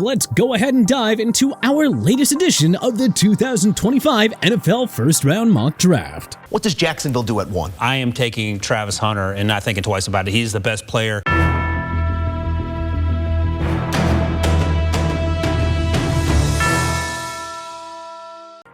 Let's go ahead and dive into our latest edition of the 2025 NFL First Round Mock Draft. What does Jacksonville do at 1? I am taking Travis Hunter and not thinking twice about it. He's the best player.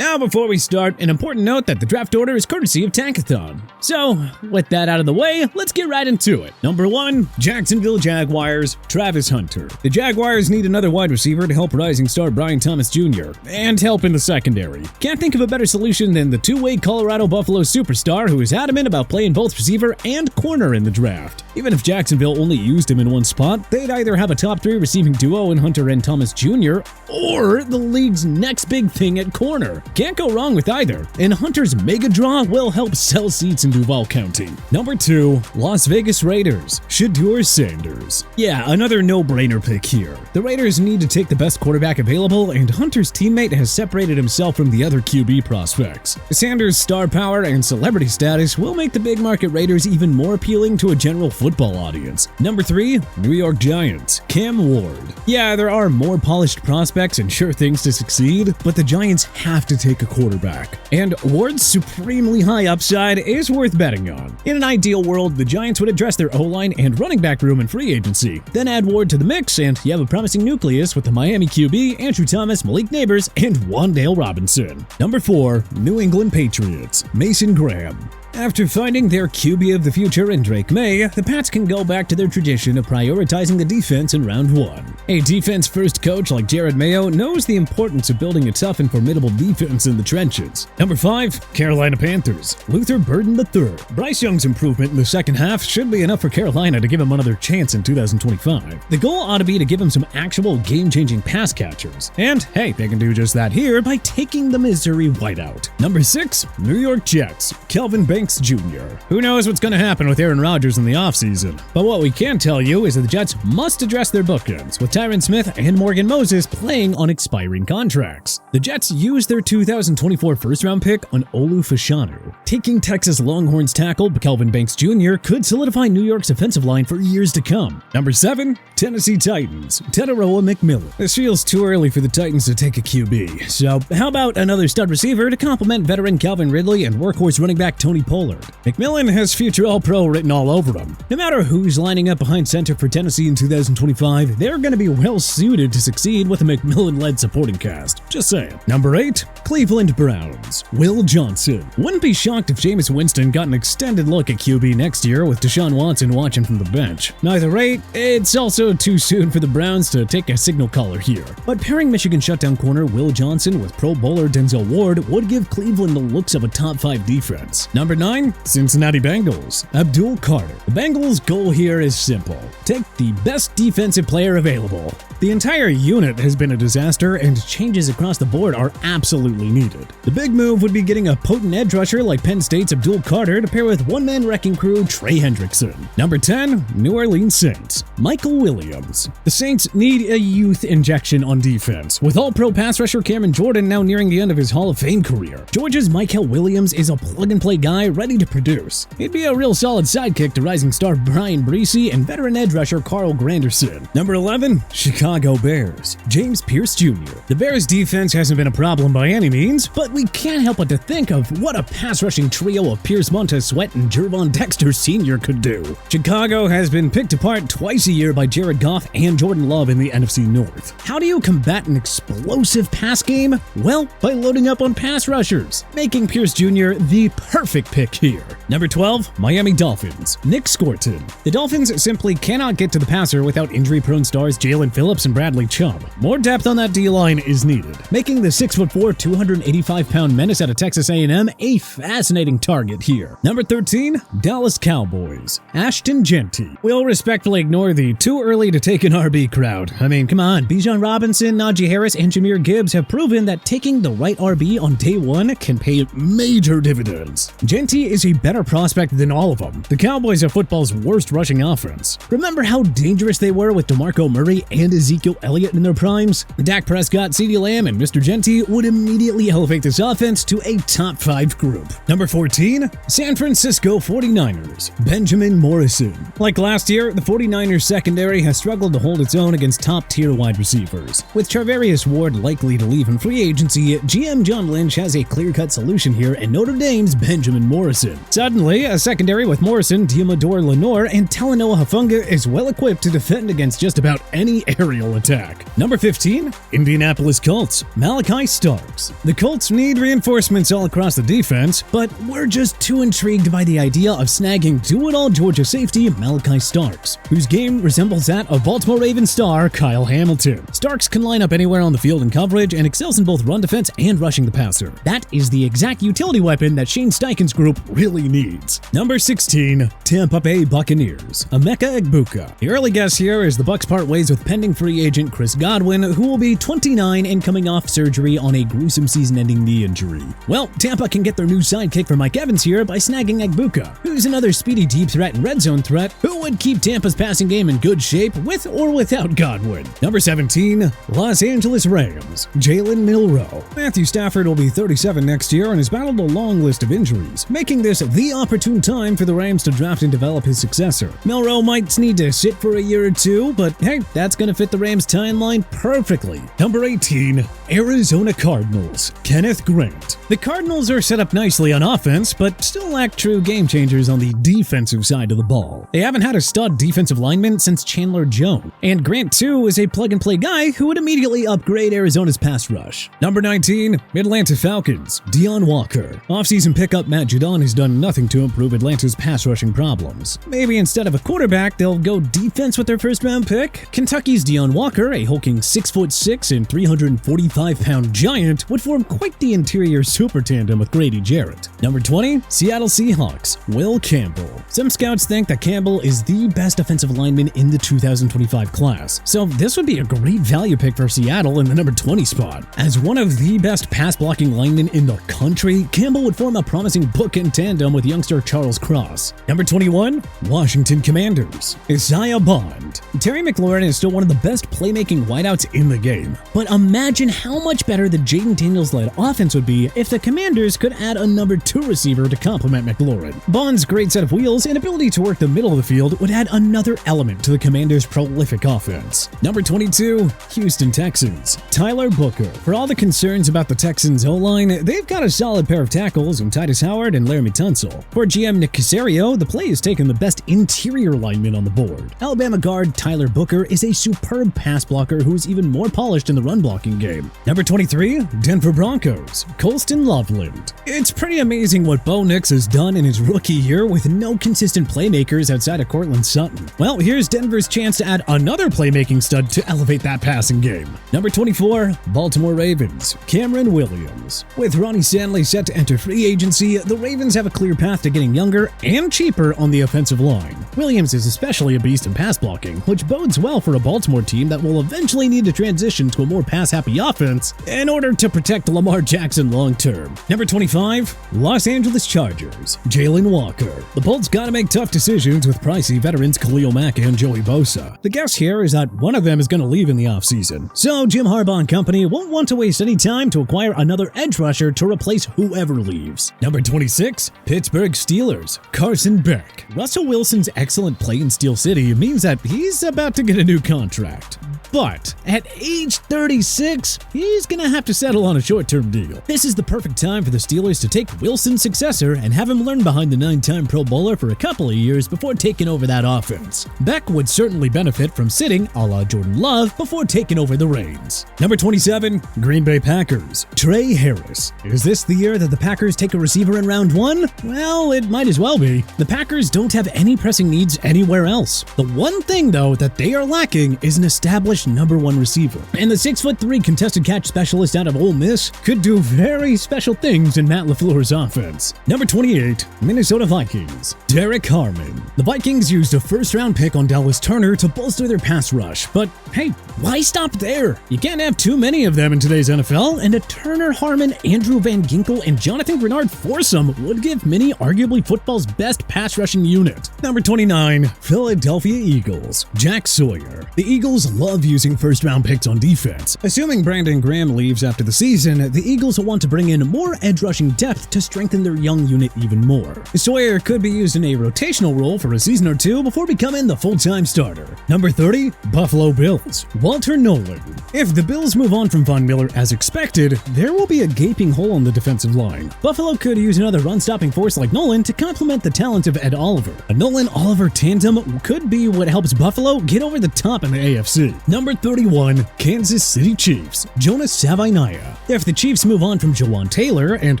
Now, before we start, an important note that the draft order is courtesy of Tankathon. So, with that out of the way, let's get right into it. Number 1, Jacksonville Jaguars, Travis Hunter. The Jaguars need another wide receiver to help rising star Brian Thomas Jr. and help in the secondary. Can't think of a better solution than the two-way Colorado Buffalo superstar who is adamant about playing both receiver and corner in the draft. Even if Jacksonville only used him in one spot, they'd either have a top 3 receiving duo in Hunter and Thomas Jr., or the league's next big thing at corner. Can't go wrong with either, and Hunter's mega draw will help sell seats in Duval County. Number 2, Las Vegas Raiders, Shedeur Sanders. Yeah, another no-brainer pick here. The Raiders need to take the best quarterback available, and Hunter's teammate has separated himself from the other QB prospects. Sanders' star power and celebrity status will make the big market Raiders even more appealing to a general football audience. Number 3, New York Giants, Cam Ward. Yeah, there are more polished prospects and sure things to succeed, but the Giants have to take a quarterback. And Ward's supremely high upside is worth betting on. In an ideal world, the Giants would address their O-line and running back room in free agency, then add Ward to the mix, and you have a promising nucleus with the Miami QB, Andrew Thomas, Malik Neighbors, and Wan'Dale Robinson. Number 4, New England Patriots, Mason Graham. After finding their QB of the future in Drake May, the Pats can go back to their tradition of prioritizing the defense in round 1. A defense-first coach like Jared Mayo knows the importance of building a tough and formidable defense in the trenches. Number 5, Carolina Panthers, Luther Burden III. Bryce Young's improvement in the second half should be enough for Carolina to give him another chance in 2025. The goal ought to be to give him some actual game-changing pass catchers. And hey, they can do just that here by taking the Missouri whiteout. Number 6, New York Jets, Kelvin Banks Jr. Who knows what's going to happen with Aaron Rodgers in the offseason? But what we can tell you is that the Jets must address their bookends, with Tyron Smith and Morgan Moses playing on expiring contracts. The Jets used their 2024 first-round pick on Olu Fashanu. Taking Texas Longhorns tackle Kelvin Banks Jr. could solidify New York's offensive line for years to come. Number 7, Tennessee Titans, Teteroa McMillan. This feels too early for the Titans to take a QB, so how about another stud receiver to complement veteran Calvin Ridley and workhorse running back Tony Pollard? McMillan has future All-Pro written all over him. No matter who's lining up behind center for Tennessee in 2025, they're going to be well-suited to succeed with a McMillan-led supporting cast. Just saying. Number 8, Cleveland Browns, Will Johnson. Wouldn't be shocked if Jameis Winston got an extended look at QB next year with Deshaun Watson watching from the bench. Neither rate, it's also too soon for the Browns to take a signal caller here. But pairing Michigan shutdown corner Will Johnson with Pro Bowler Denzel Ward would give Cleveland the looks of a top 5 defense. Number 9, Cincinnati Bengals, Abdul Carter. The Bengals' goal here is simple. Take the best defensive player available. The entire unit has been a disaster, and changes across the board are absolutely needed. The big move would be getting a potent edge rusher like Penn State's Abdul Carter to pair with one-man wrecking crew Trey Hendrickson. Number 10, New Orleans Saints, Michael Williams. The Saints need a youth injection on defense, with all-pro pass rusher Cameron Jordan now nearing the end of his Hall of Fame career. Georgia's Michael Williams is a plug-and-play guy ready to produce. He'd be a real solid sidekick to rising star Brian Breesy and veteran edge rusher Carl Granderson. Number 11, Chicago Bears, James Pierce Jr. The Bears' defense hasn't been a problem by any means, but we can't help but to think of what a pass-rushing trio of Pierce Montez Sweat and Jervon Dexter Sr. could do. Chicago has been picked apart twice a year by Jared Goff and Jordan Love in the NFC North. How do you combat an explosive pass game? Well, by loading up on pass rushers, making Pierce Jr. the perfect pick here. Number 12, Miami Dolphins, Nick Scorton. The Dolphins simply cannot get to the passer without injury-prone stars Jalen Phillips and Bradley Chubb. More depth on that D-line is needed, making the 6'4", 285-pound menace out of Texas A&M a fascinating target here. Number 13, Dallas Cowboys, Ashton Genty. We'll respectfully ignore the too early to take an RB crowd. I mean, come on, Bijan Robinson, Najee Harris, and Jahmyr Gibbs have proven that taking the right RB on day 1 can pay major dividends. Genty is a better better prospect than all of them. The Cowboys have football's worst rushing offense. Remember how dangerous they were with DeMarco Murray and Ezekiel Elliott in their primes? Dak Prescott, CeeDee Lamb, and Mr. Genty would immediately elevate this offense to a top 5 group. Number 14, San Francisco 49ers, Benjamin Morrison. Like last year, the 49ers secondary has struggled to hold its own against top-tier wide receivers. With Charvarius Ward likely to leave in free agency, GM John Lynch has a clear-cut solution here in Notre Dame's Benjamin Morrison. Suddenly, a secondary with Morrison, Diamador Lenore, and Talanoa Hufanga is well-equipped to defend against just about any aerial attack. Number 15, Indianapolis Colts, Malachi Starks. The Colts need reinforcements all across the defense, but we're just too intrigued by the idea of snagging do-it-all Georgia safety Malachi Starks, whose game resembles that of Baltimore Ravens star Kyle Hamilton. Starks can line up anywhere on the field in coverage and excels in both run defense and rushing the passer. That is the exact utility weapon that Shane Steichen's group really needs. Number 16, Tampa Bay Buccaneers, Emeka Egbuka. The early guess here is the Bucs part ways with pending free agent Chris Godwin, who will be 29 and coming off surgery on a gruesome season-ending knee injury. Well, Tampa can get their new sidekick for Mike Evans here by snagging Egbuka, who's another speedy deep threat and red zone threat who would keep Tampa's passing game in good shape with or without Godwin. Number 17, Los Angeles Rams, Jalen Milroe. Matthew Stafford will be 37 next year and has battled a long list of injuries, making this the opportune time for the Rams to draft and develop his successor. Milroe might need to sit for a year or two, but hey, that's going to fit the Rams' timeline perfectly. Number 18, Arizona Cardinals, Kenneth Grant. The Cardinals are set up nicely on offense, but still lack true game changers on the defensive side of the ball. They haven't had a stud defensive lineman since Chandler Jones, and Grant too is a plug-and-play guy who would immediately upgrade Arizona's pass rush. Number 19, Atlanta Falcons, Deion Walker. Offseason pickup Matt Judon has done nothing to improve Atlanta's pass rushing problems. Maybe instead of a quarterback, they'll go defense with their first-round pick? Kentucky's Deion Walker, a hulking 6'6" and 345-pound giant, would form quite the interior super tandem with Grady Jarrett. Number 20, Seattle Seahawks, Will Campbell. Some scouts think that Campbell is the best offensive lineman in the 2025 class, so this would be a great value pick for Seattle in the number 20 spot. As one of the best pass-blocking linemen in the country, Campbell would form a promising bookend tandem with youngster Charles Cross. Number 21, Washington Commanders, Isaiah Bond. Terry McLaurin is still one of the best playmaking wideouts in the game, but imagine how much better the Jaden Daniels-led offense would be if the Commanders could add a number 2 receiver to complement McLaurin. Bond's great set of wheels and ability to work the middle of the field would add another element to the Commanders' prolific offense. Number 22, Houston Texans, Tyler Booker. For all the concerns about the Texans' O-line, they've got a solid pair of tackles in Titus Howard and Laramie Tunsil. For GM Nick Caserio, the play has taken the best interior lineman on the board. Alabama guard Tyler Booker is a superb pass blocker who is even more polished in the run blocking game. Number 23, Denver Broncos, Colston Loveland. It's pretty amazing what Bo Nix has done in his rookie year with no consistent playmakers outside of Cortland Sutton. Well, here's Denver's chance to add another playmaking stud to elevate that passing game. Number 24, Baltimore Ravens, Cameron Williams. With Ronnie Stanley set to enter free agency, the Ravens have a clear path to getting younger and cheaper on the offensive line. Williams is especially a beast in pass blocking, which bodes well for a Baltimore team that will eventually need to transition to a more pass-happy offense in order to protect Lamar Jackson long-term. Number 25, Los Angeles Chargers, Jalen Walker. The Bolts gotta make tough decisions with pricey veterans Khalil Mack and Joey Bosa. The guess here is that one of them is gonna leave in the offseason, so Jim Harbaugh and company won't want to waste any time to acquire another edge rusher to replace whoever leaves. Number 26, Pittsburgh Steelers, Carson Beck. Russell Wilson's excellent play in Steel City means that he's about to get a new contract. But at age 36, he's gonna have to settle on a short-term deal. This is the perfect time for the Steelers to take Wilson's successor and have him learn behind the 9-time Pro Bowler for a couple of years before taking over that offense. Beck would certainly benefit from sitting a la Jordan Love before taking over the reins. Number 27, Green Bay Packers, Trey Harris. Is this the year that the Packers take a receiver in round 1? Well, it might as well be. The Packers don't have any pressing needs anywhere else. The one thing, though, that they are lacking is an established number 1 receiver. And the 6'3" contested catch specialist out of Ole Miss could do very special things in Matt LaFleur's offense. Number 28, Minnesota Vikings, Derek Harmon. The Vikings used a first-round pick on Dallas Turner to bolster their pass rush, but hey, why stop there? You can't have too many of them in today's NFL, and a Turner, Harmon, Andrew Van Ginkel, and Jonathan Grenard foursome would give many be arguably football's best pass rushing unit. Number 29, Philadelphia Eagles, Jack Sawyer. The Eagles love using first-round picks on defense. Assuming Brandon Graham leaves after the season, the Eagles will want to bring in more edge rushing depth to strengthen their young unit even more. Sawyer could be used in a rotational role for a season or two before becoming the full-time starter. Number 30, Buffalo Bills, Walter Nolan. If the Bills move on from Von Miller as expected, there will be a gaping hole on the defensive line. Buffalo could use another run-stopping force like Nolan to complement the talent of Ed Oliver. A Nolan-Oliver tandem could be what helps Buffalo get over the top in the AFC. Number 31, Kansas City Chiefs, Jonas Savaiinaea. If the Chiefs move on from Jawan Taylor, and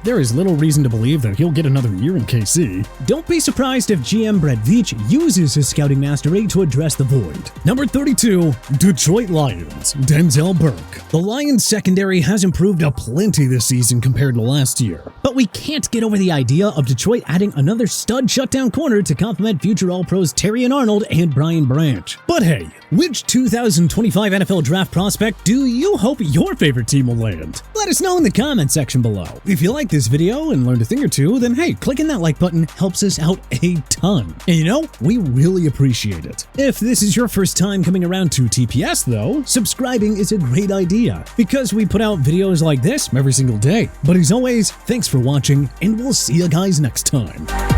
there is little reason to believe that he'll get another year in KC, don't be surprised if GM Brett Veach uses his scouting mastery to address the void. Number 32, Detroit Lions, Denzel Burke. The Lions secondary has improved aplenty this season compared to last year, but we can't get over the idea of Detroit adding another stud shutdown corner to complement future All-Pros Terrion Arnold and Brian Branch. But hey, which 2025 NFL draft prospect do you hope your favorite team will land? Let us know in the comment section below. If you like this video and learned a thing or two, then hey, clicking that like button helps us out a ton. And you know, we really appreciate it. If this is your first time coming around to TPS though, subscribing is a great idea because we put out videos like this every single day. But as always, thanks for watching and we'll see you guys next time.